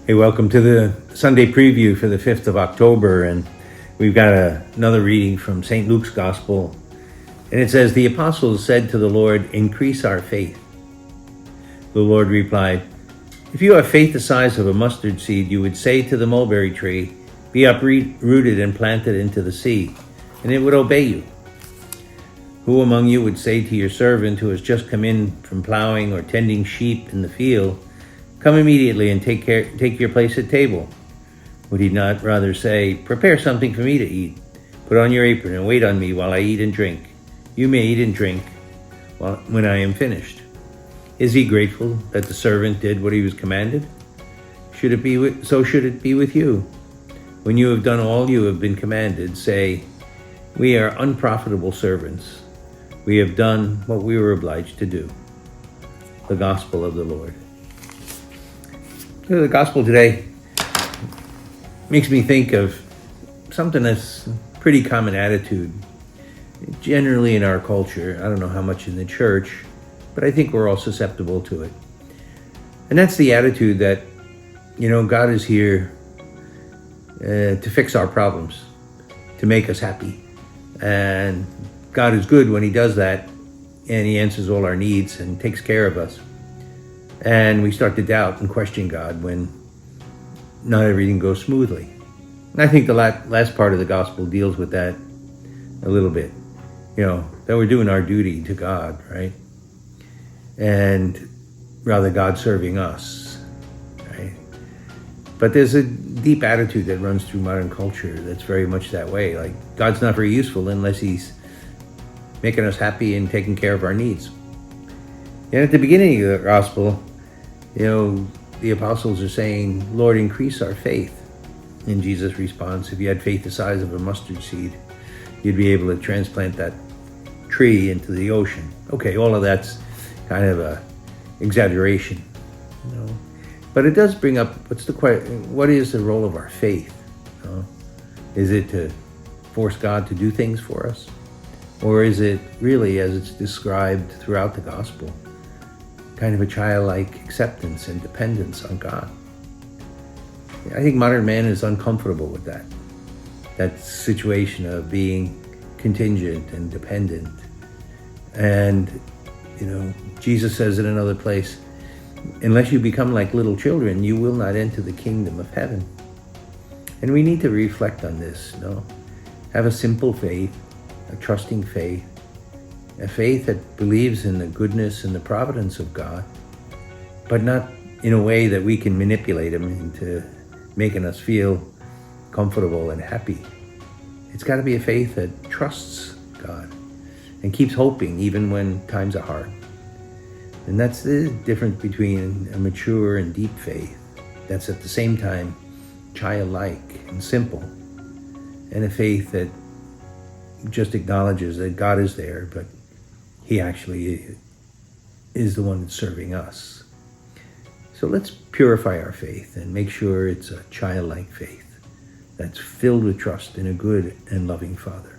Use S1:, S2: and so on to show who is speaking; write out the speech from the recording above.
S1: Hey, welcome to the Sunday preview for the 5th of October, and we've got another reading from St. Luke's Gospel, and it says, "The apostles said to the Lord, 'Increase our faith.' The Lord replied, 'If you have faith the size of a mustard seed, you would say to the mulberry tree, be uprooted and planted into the sea, and it would obey you. Who among you would say to your servant who has just come in from plowing or tending sheep in the field, come immediately and take your place at table? Would he not rather say, prepare something for me to eat, put on your apron and wait on me while I eat and drink? You may eat and drink when I am finished. Is he grateful that the servant did what he was commanded? So should it be with you. When you have done all you have been commanded, say, we are unprofitable servants. We have done what we were obliged to do." The Gospel of the Lord. The Gospel today makes me think of something that's a pretty common attitude generally in our culture. I don't know how much in the church, but I think we're all susceptible to it. And that's the attitude that, God is here to fix our problems, to make us happy. And God is good when he does that, and he answers all our needs and takes care of us. And we start to doubt and question God when not everything goes smoothly. And I think the last part of the gospel deals with that a little bit. That we're doing our duty to God, right? And rather God serving us, right? But there's a deep attitude that runs through modern culture that's very much that way. Like, God's not very useful unless he's making us happy and taking care of our needs. And at the beginning of the gospel, the apostles are saying, Lord, increase our faith. And Jesus responds, if you had faith the size of a mustard seed, you'd be able to transplant that tree into the ocean. Okay, all of that's kind of a exaggeration, but it does bring up, what is the role of our faith? Is it to force God to do things for us? Or is it really, as it's described throughout the gospel, kind of a childlike acceptance and dependence on God? I think modern man is uncomfortable with that situation of being contingent and dependent. And, Jesus says in another place, unless you become like little children, you will not enter the kingdom of heaven. And we need to reflect on this, have a simple faith, a trusting faith, a faith that believes in the goodness and the providence of God, but not in a way that we can manipulate him into making us feel comfortable and happy. It's got to be a faith that trusts God and keeps hoping even when times are hard. And that's the difference between a mature and deep faith that's at the same time childlike and simple, and a faith that just acknowledges that God is there, but he actually is the one that's serving us. So let's purify our faith and make sure it's a childlike faith that's filled with trust in a good and loving Father.